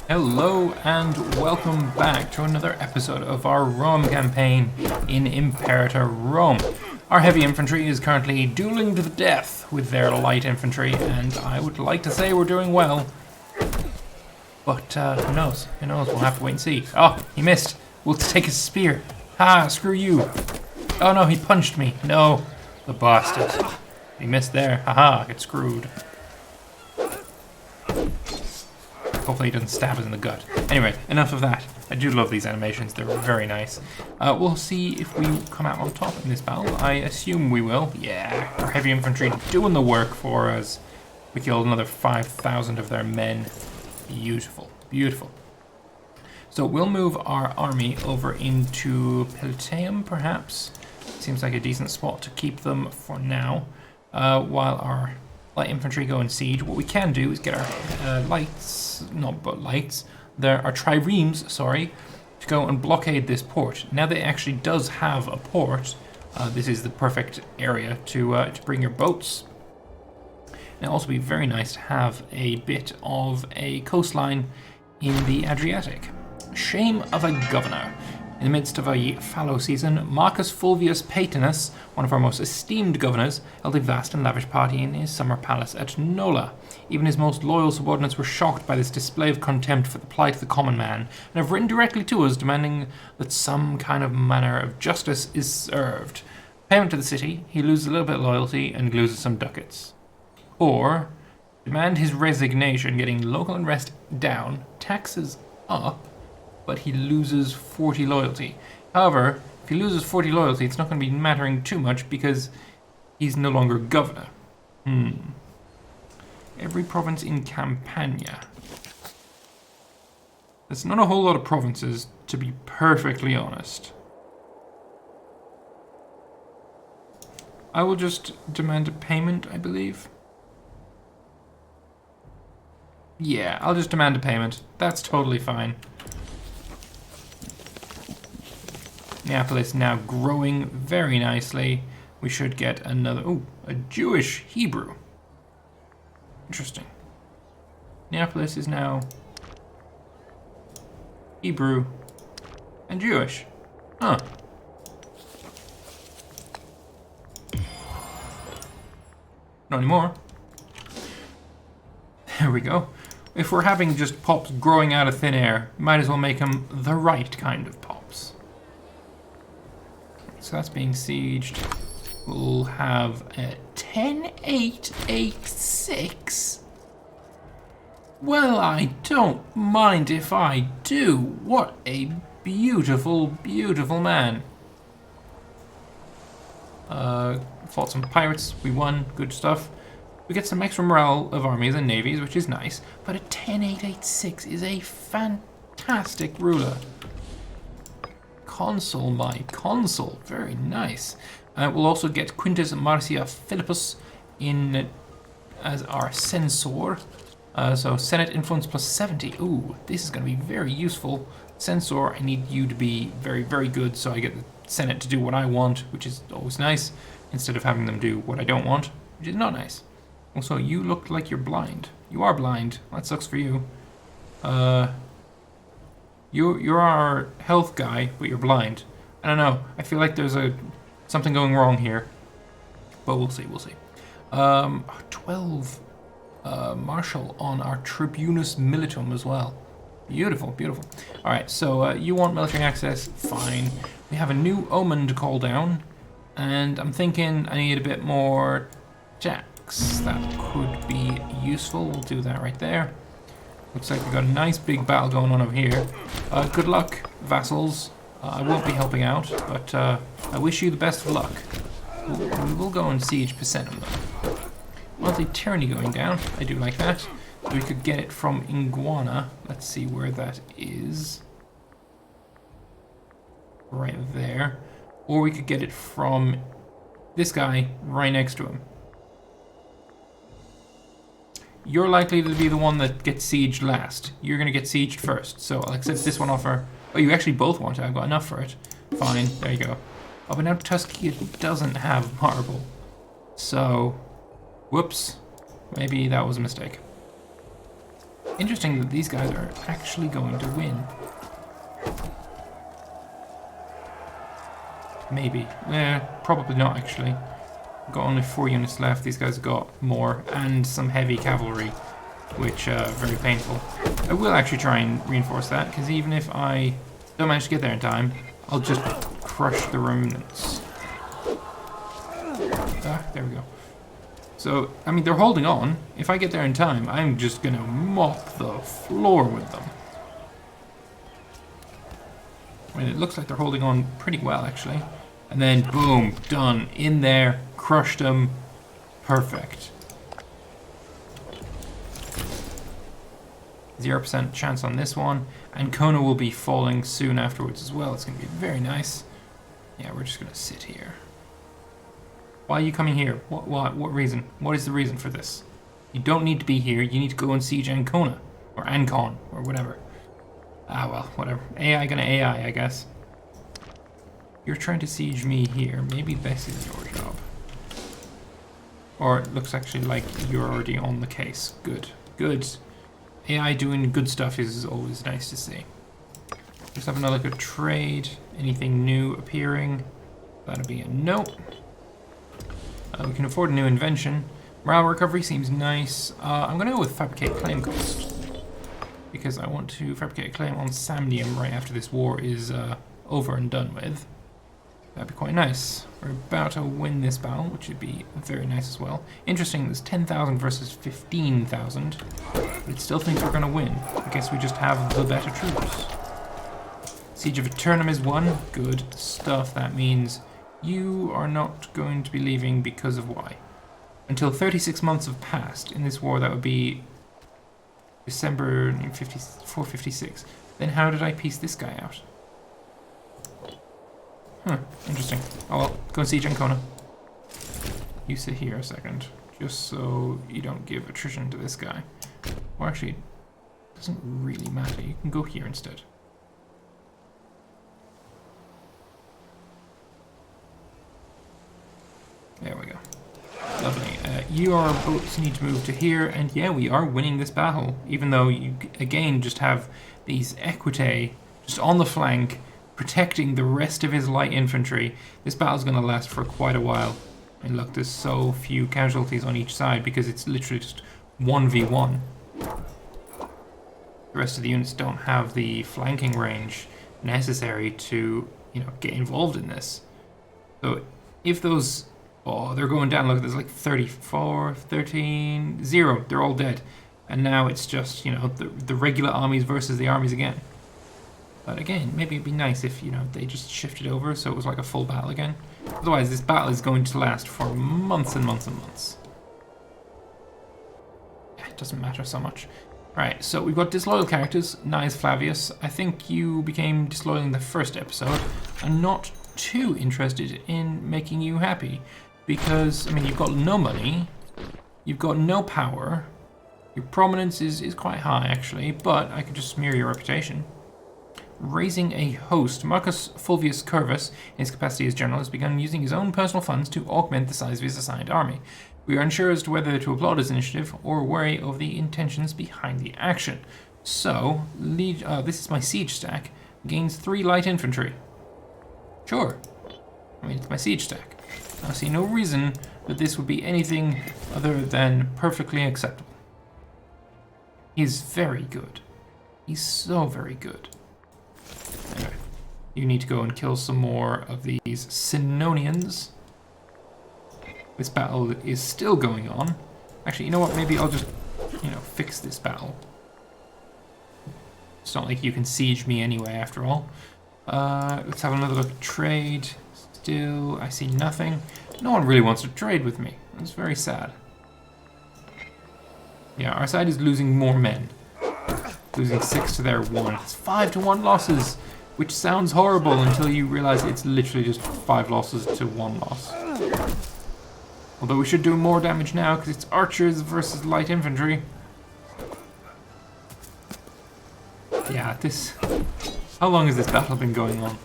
Hello and welcome back to another episode of our Rome campaign in Imperator Rome. Our heavy infantry is currently dueling to the death with their light infantry, and I would like to say we're doing well. But who knows? Who knows? We'll have to wait and see. Oh, he missed. We'll take his spear. Ha, screw you. Oh no, he punched me. No, the bastard. He missed there. Haha, get screwed. Hopefully he doesn't stab us in the gut. Anyway, enough of that. I do love these animations. They're very nice. We'll see if we come out on top in this battle. I assume we will. Yeah, our heavy infantry doing the work for us. We killed another 5,000 of their men. Beautiful, beautiful. So we'll move our army over into Pelteum, perhaps. Seems like a decent spot to keep them for now. While our light infantry go and siege, what we can do is get our our triremes, sorry, to go and blockade this port. Now that it actually does have a port, this is the perfect area to bring your boats. And it'll also be very nice to have a bit of a coastline in the Adriatic. Shame of a governor. In the midst of a fallow season, Marcus Fulvius Paetinus, one of our most esteemed governors, held a vast and lavish party in his summer palace at Nola. Even his most loyal subordinates were shocked by this display of contempt for the plight of the common man, and have written directly to us demanding that some kind of manner of justice is served. Payment to the city, he loses a little bit of loyalty and loses some ducats. Or demand his resignation, getting local unrest down, taxes up, but he loses 40 loyalty. However, if he loses 40 loyalty, it's not going to be mattering too much because he's no longer governor. Every province in Campania. There's not a whole lot of provinces, to be perfectly honest. I will just demand a payment, I believe. Yeah, I'll just demand a payment. That's totally fine. Neapolis now growing very nicely. We should get another... Ooh, a Jewish Hebrew. Interesting. Neapolis is now Hebrew and Jewish. Huh. Not anymore. There we go. If we're having just pops growing out of thin air, might as well make them the right kind of pops. So that's being sieged. We'll have a 10-8-8-6. Well, I don't mind if I do. What a beautiful, beautiful man. Fought some pirates. We won. Good stuff. We get some extra morale of armies and navies, which is nice. But a 10-8-8-6 is a fantastic ruler. Consul, my consul. Very nice. We'll also get Quintus Marcia Philippus in as our censor. So Senate influence plus 70. Ooh, this is going to be very useful. Censor, I need you to be very, very good so I get the Senate to do what I want, which is always nice, instead of having them do what I don't want, which is not nice. Also, you look like you're blind. You are blind. That sucks for you. You're our health guy, but you're blind. I don't know. I feel like there's something going wrong here. But we'll see, we'll see. 12 Marshal on our Tribunus Militum as well. Beautiful, beautiful. Alright, so you want military access? Fine. We have a new omen to call down. And I'm thinking I need a bit more jacks. That could be useful. We'll do that right there. Looks like we've got a nice big battle going on over here. Good luck, vassals. I won't be helping out, but I wish you the best of luck. We'll go and siege Picenum, though. Monthly tyranny going down. I do like that. We could get it from Iguana. Let's see where that is. Right there. Or we could get it from this guy right next to him. You're likely to be the one that gets sieged last. You're going to get sieged first. So I'll accept this one offer. Oh, you actually both want it. I've got enough for it. Fine. There you go. Oh, but now Tusky doesn't have marble. So, whoops. Maybe that was a mistake. Interesting that these guys are actually going to win. Maybe. Probably not, actually. Got only 4 units left. These guys got more. And some heavy cavalry, which very painful. I will actually try and reinforce that, because even if I don't manage to get there in time, I'll just crush the remnants. There we go. So, I mean, they're holding on. If I get there in time, I'm just going to mop the floor with them. I mean, it looks like they're holding on pretty well, actually. And then, boom, done. In there, crushed them. Perfect. 0% chance on this one. And Kona will be falling soon afterwards as well. It's going to be very nice. Yeah, we're just going to sit here. Why are you coming here? What reason? What is the reason for this? You don't need to be here. You need to go and siege Ancona. Or Ancon, or whatever. Ah, well, whatever. AI gonna AI, I guess. You're trying to siege me here. Maybe this is your job. Or it looks actually like you're already on the case. Good. Good. AI doing good stuff is always nice to see. Let's have another look at trade. Anything new appearing? That'll be a no. We can afford a new invention. Morale recovery seems nice. I'm going to go with fabricate claim cost, because I want to fabricate a claim on Samnium right after this war is over and done with. That'd be quite nice. We're about to win this battle, which would be very nice as well. Interesting, there's 10,000 versus 15,000, but it still thinks we're going to win. I guess we just have the better troops. Siege of Eternum is won. Good stuff. That means you are not going to be leaving because of why? Until 36 months have passed. In this war, that would be December 456. Then how did I piece this guy out? Huh, interesting. Oh well, go and siege Ancona. You sit here a second, just so you don't give attrition to this guy. Or actually, it doesn't really matter. You can go here instead. There we go. Lovely. Your boats need to move to here, and yeah, we are winning this battle, even though you, again, just have these equitae just on the flank, protecting the rest of his light infantry. This battle's going to last for quite a while. And look, there's so few casualties on each side, because it's literally just 1v1. The rest of the units don't have the flanking range necessary to, get involved in this. So if those... Oh, they're going down. Look, there's like 34, 13, 0. They're all dead. And now it's just, the regular armies versus the armies again. But again, maybe it'd be nice if, they just shifted over so it was like a full battle again. Otherwise, this battle is going to last for months and months and months. Yeah, it doesn't matter so much. Right, so we've got disloyal characters. Nice Flavius. I think you became disloyal in the first episode. I'm not too interested in making you happy. Because, you've got no money, you've got no power, your prominence is quite high actually, but I could just smear your reputation. Raising a host. Marcus Fulvius Curvus, in his capacity as general, has begun using his own personal funds to augment the size of his assigned army. We are unsure as to whether to applaud his initiative or worry over the intentions behind the action. So, this is my siege stack, gains 3 light infantry. Sure. It's my siege stack. I see no reason that this would be anything other than perfectly acceptable. He's very good. He's so very good. Anyway, you need to go and kill some more of these Sinonians. This battle is still going on. Actually, you know what? Maybe I'll just, fix this battle. It's not like you can siege me anyway, after all. Let's have another look at trade. Still, I see nothing. No one really wants to trade with me. It's very sad. Yeah, our side is losing more men. Losing 6 to their 1. It's 5-1 losses, which sounds horrible until you realize it's literally just 5 losses to 1 loss. Although we should do more damage now because it's archers versus light infantry. Yeah, how long has this battle been going on?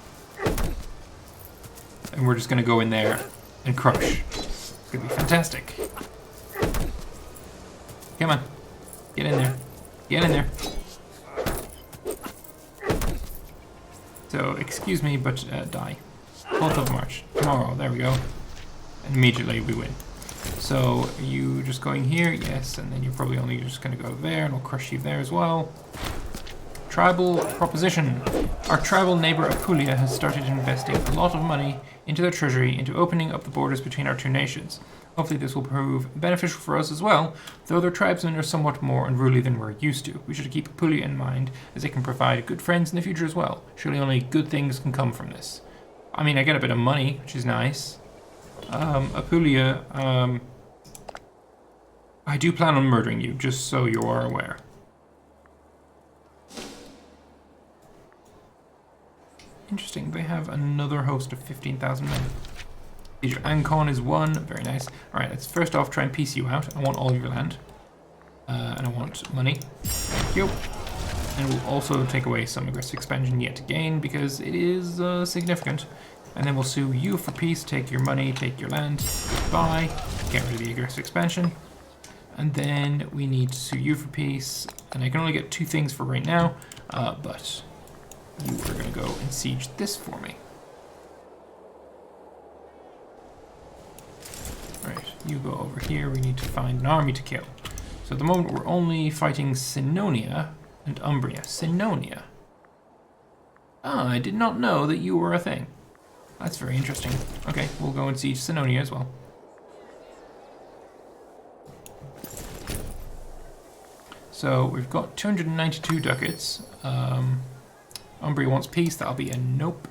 And we're just going to go in there and crush. It's going to be fantastic. Come on. Get in there. Get in there. So, excuse me, but die. 4th of March. Tomorrow. There we go. And immediately we win. So, are you just going here? Yes, and then you're probably only just going to go there, and we'll crush you there as well. Tribal proposition. Our tribal neighbor Apulia has started investing a lot of money into their treasury, into opening up the borders between our two nations. Hopefully this will prove beneficial for us as well, though their tribesmen are somewhat more unruly than we're used to. We should keep Apulia in mind, as they can provide good friends in the future as well. Surely only good things can come from this. I mean, I get a bit of money, which is nice. Apulia, I do plan on murdering you, just so you are aware. Interesting, they have another host of 15,000 men. Siege of Ancon is 1, very nice. Alright, let's first off try and piece you out. I want all of your land. And I want money. Thank you. And we'll also take away some aggressive expansion yet again, because it is significant. And then we'll sue you for peace, take your money, take your land, goodbye, get rid of the aggressive expansion. And then we need to sue you for peace, and I can only get 2 things for right now, but you are going to go and siege this for me. Alright, you go over here, we need to find an army to kill. So at the moment we're only fighting Sinonia and Umbria. Sinonia. Ah, I did not know that you were a thing. That's very interesting. Okay, we'll go and siege Sinonia as well. So we've got 292 ducats. Umbria wants peace, that'll be a nope.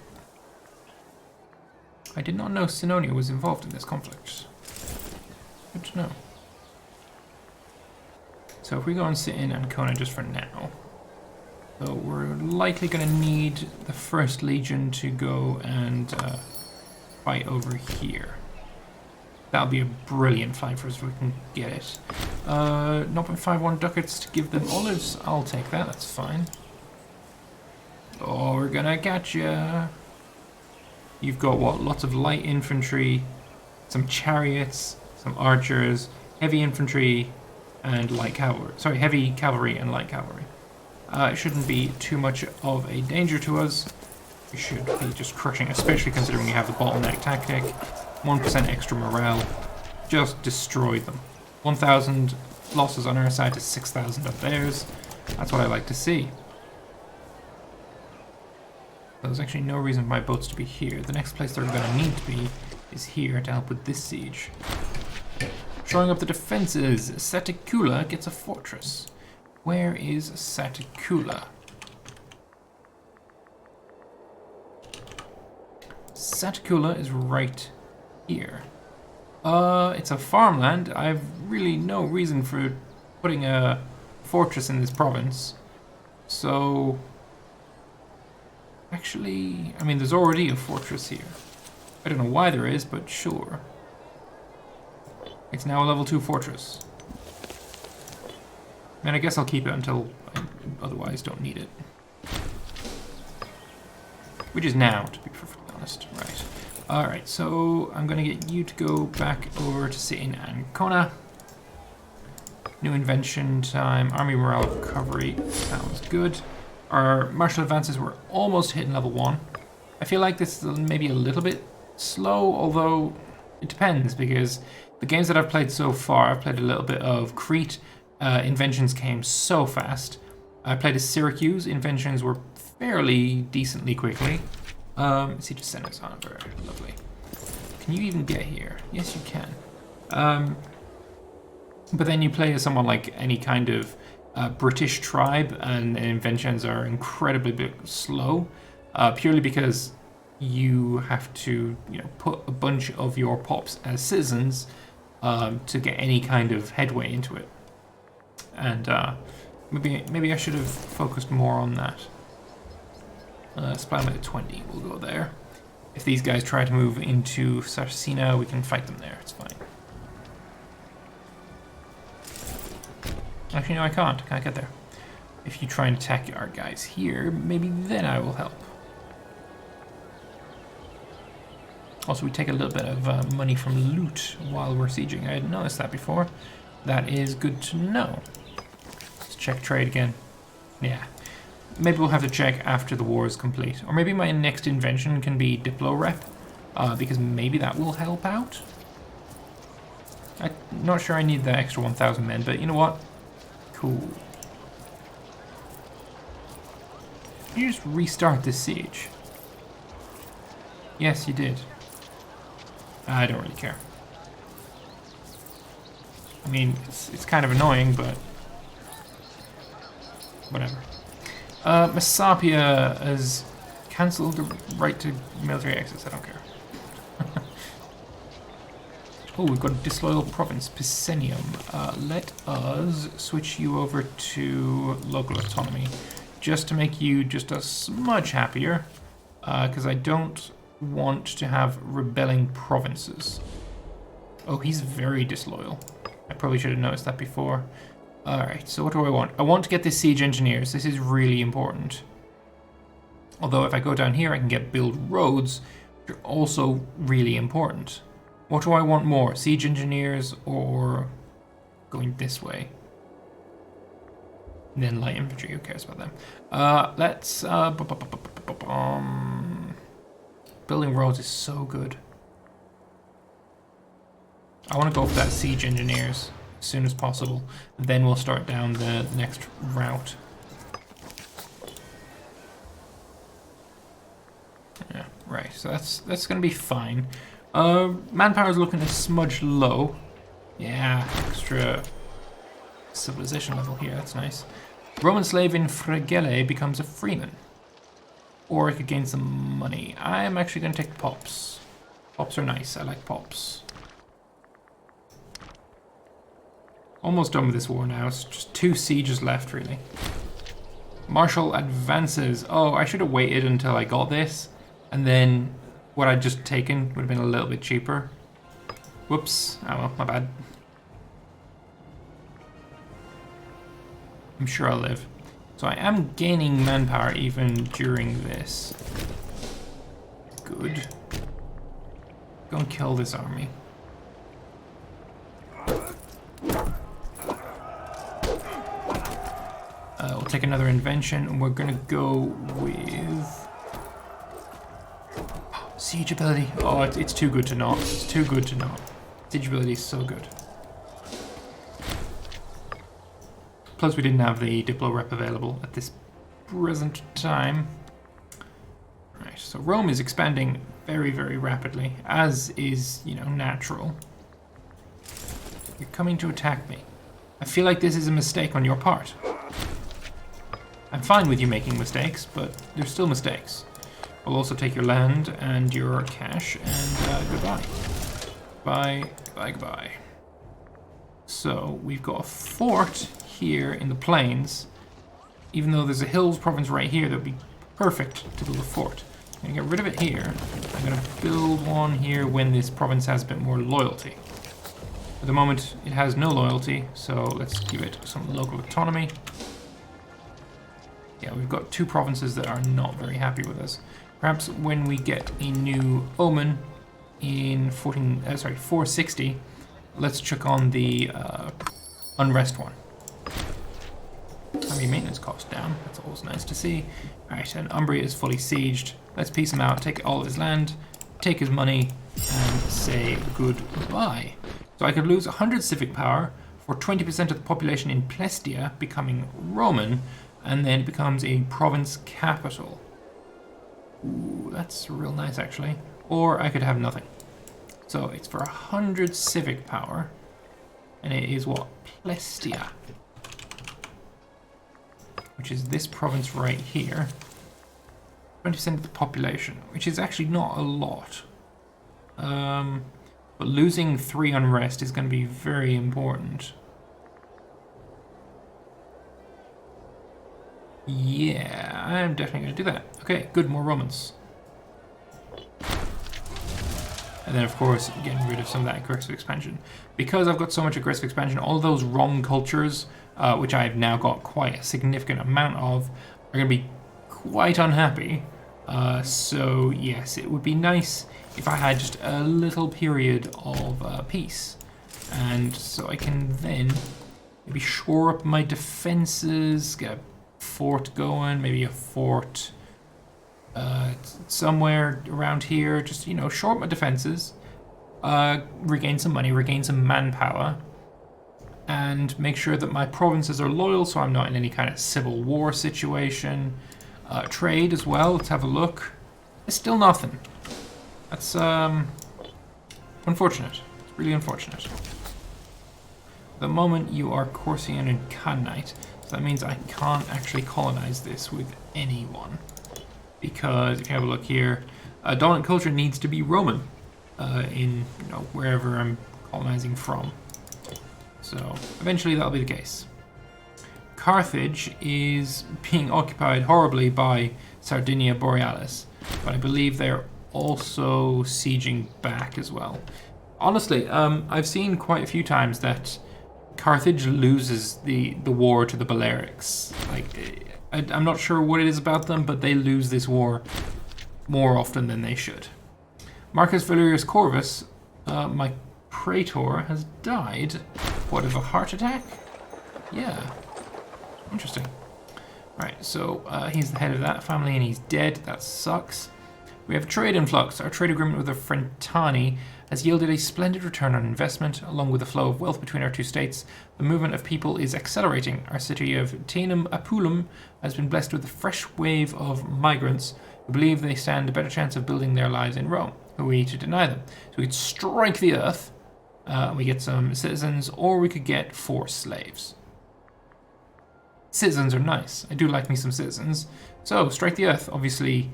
I did not know Sinonia was involved in this conflict. Good to know. So if we go and sit in Ancona just for now. So we're likely going to need the First Legion to go and fight over here. That'll be a brilliant fight for us if we can get it. 0.51 ducats to give them olives. I'll take that, that's fine. Oh, we're gonna catch ya. You've got what? Lots of light infantry, some chariots, some archers, heavy infantry, and light cavalry. Sorry, heavy cavalry and light cavalry. It shouldn't be too much of a danger to us. We should be just crushing, especially considering we have the bottleneck tactic. 1% extra morale. Just destroy them. 1,000 losses on our side to 6,000 of theirs. That's what I like to see. There's actually no reason for my boats to be here. The next place they're going to need to be is here to help with this siege. Showing up the defenses. Saticula gets a fortress. Where is Saticula? Saticula is right here. It's a farmland. I've really no reason for putting a fortress in this province. So... actually, I mean, there's already a fortress here. I don't know why there is, but sure. It's now a level 2 fortress. And I guess I'll keep it until I otherwise don't need it. Which is now, to be perfectly honest. Right. Alright, so I'm going to get you to go back over to sit in Ancona. New invention time. Army morale recovery. Sounds good. Our martial advances were almost hitting level 1. I feel like this is maybe a little bit slow, although it depends, because the games that I've played so far, I've played a little bit of Crete. Inventions came so fast. I played as Syracuse. Inventions were fairly decently quickly. Siege of Senate's on, very lovely. Can you even get here? Yes, you can. But then you play as someone like any kind of British tribe, and inventions are incredibly slow, purely because you have to, put a bunch of your pops as citizens to get any kind of headway into it. And maybe I should have focused more on that. Supply them at 20, we'll go there. If these guys try to move into Sarcina, we can fight them there, it's fine. Actually, no, I can't get there. If you try and attack our guys here, maybe then I will help. Also, we take a little bit of money from loot while we're sieging. I hadn't noticed that before. That is good to know. Let's check trade again. Yeah. Maybe we'll have to check after the war is complete. Or maybe my next invention can be Diplo Rep, because maybe that will help out. I'm not sure I need the extra 1,000 men, but you know what? Cool. Can you just restart this siege? Yes, you did. I don't really care. I mean, it's kind of annoying, but whatever. Messapia has cancelled the right to military access. I don't care. Oh, we've got a disloyal province, Picenium. Let us switch you over to local autonomy, just to make you just a smudge happier, because I don't want to have rebelling provinces. Oh, he's very disloyal. I probably should have noticed that before. Alright, so what do I want? I want to get the siege engineers. This is really important. Although if I go down here, I can get build roads, which are also really important. What do I want more? Siege engineers or going this way? And then light infantry, who cares about them? Let's... building roads is so good. I want to go for that siege engineers as soon as possible. Then we'll start down the next route. Yeah, right. So that's going to be fine. Manpower is looking a smudge low. Yeah, extra civilization level here. That's nice. Roman slave in Fregele becomes a freeman. Or I could gain some money. I'm actually going to take pops. Pops are nice. I like pops. Almost done with this war now. It's just 2 sieges left, really. Marshal advances. Oh, I should have waited until I got this. And then what I'd just taken would have been a little bit cheaper. Whoops. Oh well, my bad. I'm sure I'll live. So I am gaining manpower even during this. Good. Go and kill this army. We'll take another invention, and we're gonna go with siege ability. Oh, it's too good to not. It's too good to not. Siege ability is so good. Plus, we didn't have the Diplo Rep available at this present time. Right, so Rome is expanding very, very rapidly, as is, you know, natural. You're coming to attack me. I feel like this is a mistake on your part. I'm fine with you making mistakes, but there's still mistakes. I'll also take your land and your cash, and goodbye. Bye, goodbye, goodbye. So, we've got a fort here in the plains. Even though there's a hills province right here, that would be perfect to build a fort. I'm gonna get rid of it here. I'm gonna build one here when this province has a bit more loyalty. At the moment, it has no loyalty, so let's give it some local autonomy. Yeah, we've got 2 provinces that are not very happy with us. Perhaps when we get a new omen in 460, let's check on the unrest one. Army maintenance cost down. That's always nice to see. Alright, and Umbria is fully sieged. Let's piece him out, take all of his land, take his money, and say goodbye. So I could lose 100 civic power for 20% of the population in Plestia becoming Roman, and then it becomes a province capital. Ooh, that's real nice, actually. Or I could have nothing. So it's for 100 civic power, and it is what? Plestia. Which is this province right here. 20% of the population, which is actually not a lot. But losing 3 unrest is going to be very important. Yeah, I'm definitely going to do that. Okay, good, more Romans. And then, of course, getting rid of some of that aggressive expansion. Because I've got so much aggressive expansion, all those wrong cultures, which I've now got quite a significant amount of, are going to be quite unhappy. So, yes, it would be nice if I had just a little period of peace. And so I can then Maybe shore up my defenses, get a fort going, maybe a fort somewhere around here. Just, you know, shore up my defenses, regain some money, regain some manpower, and make sure that my provinces are loyal so I'm not in any kind of civil war situation. Trade as well, let's have a look. It's still nothing. That's unfortunate. It's really unfortunate. At the moment you are Corsian and Canaanite, so that means I can't actually colonize this with anyone. Because if you have a look here, dominant culture needs to be Roman in, you know, wherever I'm colonizing from. So eventually that'll be the case. Carthage is being occupied horribly by Sardinia Borealis, but I believe they're also sieging back as well. Honestly, I've seen quite a few times that Carthage loses the war to the Balearics. Like, I'm not sure what it is about them, but they lose this war more often than they should. Marcus Valerius Corvus, my praetor, has died. What, of a heart attack? Yeah. Interesting. Right, so he's the head of that family and he's dead. That sucks. We have trade influx. Our trade agreement with the Frentani has yielded a splendid return on investment, along with the flow of wealth between our two states. The movement of people is accelerating. Our city of Taenum Apulum has been blessed with a fresh wave of migrants who believe they stand a better chance of building their lives in Rome. Who are we to deny them? So we could strike the earth, we get some citizens, or we could get 4 slaves. Citizens are nice. I do like me some citizens. So, strike the earth. Obviously,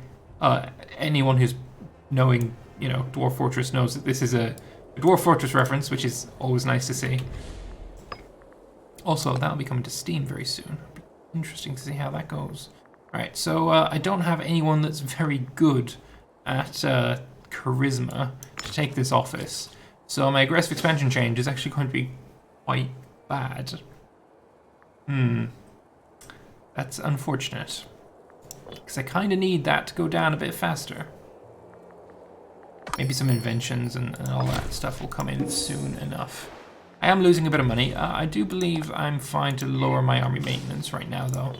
anyone who's knowing, you know, Dwarf Fortress knows that this is a Dwarf Fortress reference, which is always nice to see. Also, that'll be coming to Steam very soon. It'll be interesting to see how that goes. Right, so I don't have anyone that's very good at charisma to take this office. So my aggressive expansion change is actually going to be quite bad. That's unfortunate. Because I kind of need that to go down a bit faster. Maybe some inventions and all that stuff will come in soon enough. I am losing a bit of money. I do believe I'm fine to lower my army maintenance right now, though.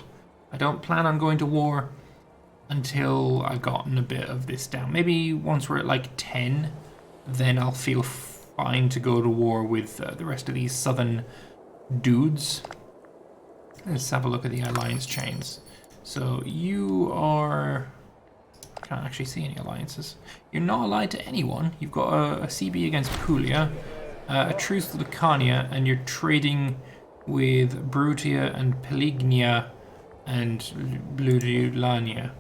I don't plan on going to war until I've gotten a bit of this down. Maybe once we're at like 10, then I'll feel fine to go to war with the rest of these southern dudes. Let's have a look at the alliance chains. So you are... I can't actually see any alliances. You're not allied to anyone. You've got a CB against Puglia, a truce to Lucania, and you're trading with Brutia and Pelignia and Bludulania.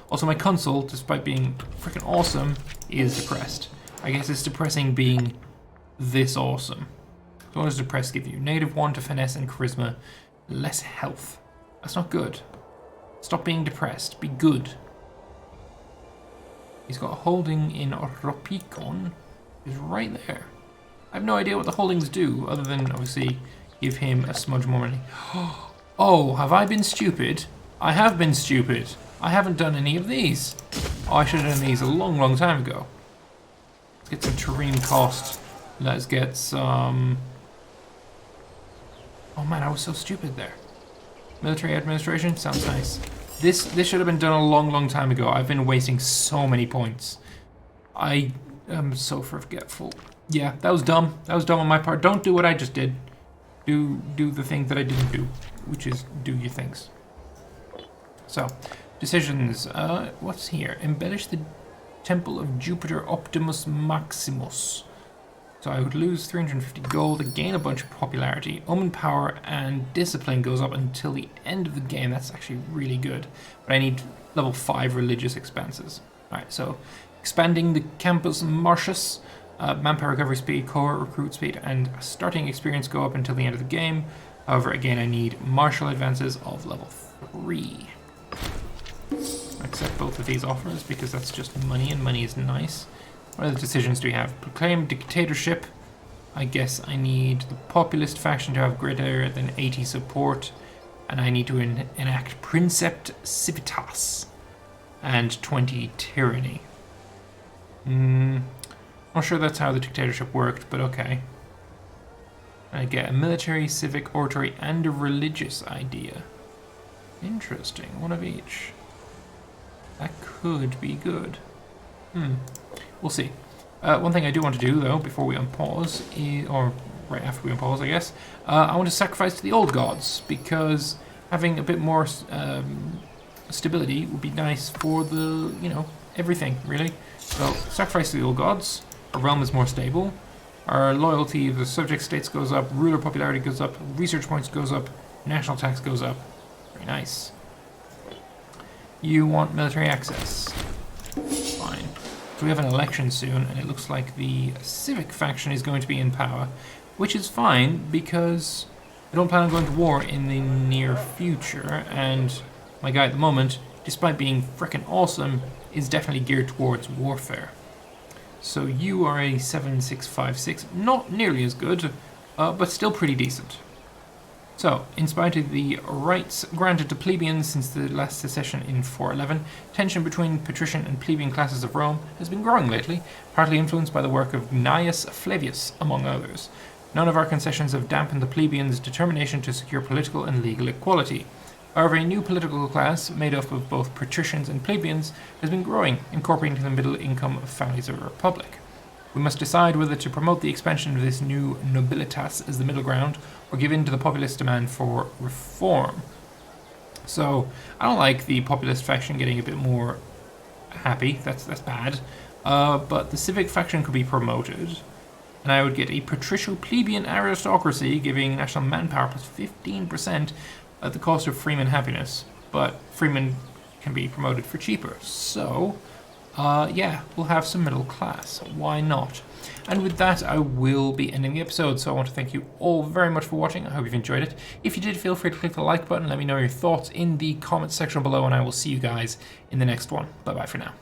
Also, my consul, despite being freaking awesome, is depressed. I guess it's depressing being this awesome. So what does depressed give you? -1 to finesse and charisma, less health. That's not good. Stop being depressed. Be good. He's got a holding in Ropikon. He's right there. I have no idea what the holdings do, other than obviously give him a smudge more money. Oh, have I been stupid? I have been stupid. I haven't done any of these. Oh, I should have done these a long, long time ago. Let's get some terrain cost. Let's get some... Oh man, I was so stupid there. Military administration? Sounds nice. This should have been done a long, long time ago. I've been wasting so many points. I am so forgetful. Yeah, that was dumb. That was dumb on my part. Don't do what I just did. Do the thing that I didn't do, which is do your things. So, decisions. What's here? Embellish the Temple of Jupiter Optimus Maximus. So I would lose 350 gold, gain a bunch of popularity. Omen power and discipline goes up until the end of the game. That's actually really good. But I need level 5 religious expanses. Alright, so expanding the Campus Martius. Manpower recovery speed, cohort recruit speed, and starting experience go up until the end of the game. However, again, I need martial advances of level 3. I accept both of these offers because that's just money, and money is nice. What other decisions do we have? Proclaim dictatorship. I guess I need the populist faction to have greater than 80 support, and I need to enact Principia Civitas and 20 tyranny. Not sure that's how the dictatorship worked, but okay. I get a military, civic, oratory, and a religious idea. Interesting, one of each. That could be good. We'll see. One thing I do want to do, though, before we unpause, or right after we unpause, I guess, I want to sacrifice to the old gods, because having a bit more stability would be nice for the, everything, really. So, sacrifice to the old gods. Our realm is more stable. Our loyalty of the subject states goes up, ruler popularity goes up, research points goes up, national tax goes up. Very nice. You want military access. Fine. So we have an election soon, and it looks like the civic faction is going to be in power, which is fine because I don't plan on going to war in the near future, and my guy at the moment, despite being frickin' awesome, is definitely geared towards warfare. So you are a 7656, not nearly as good, but still pretty decent. So, in spite of the rights granted to plebeians since the last secession in 411, tension between patrician and plebeian classes of Rome has been growing lately, partly influenced by the work of Gnaeus Flavius, among others. None of our concessions have dampened the plebeians' determination to secure political and legal equality. However, a new political class, made up of both patricians and plebeians, has been growing, incorporating the middle-income families of a republic. We must decide whether to promote the expansion of this new nobilitas as the middle ground, or give in to the populist demand for reform. So, I don't like the populist faction getting a bit more happy, that's bad, but the civic faction could be promoted, and I would get a patricial plebeian aristocracy giving national manpower plus 15% at the cost of freeman happiness, but freemen can be promoted for cheaper, so yeah, we'll have some middle class. Why not? And with that, I will be ending the episode. So I want to thank you all very much for watching. I hope you've enjoyed it. If you did, feel free to click the like button. Let me know your thoughts in the comments section below, and I will see you guys in the next one. Bye-bye for now.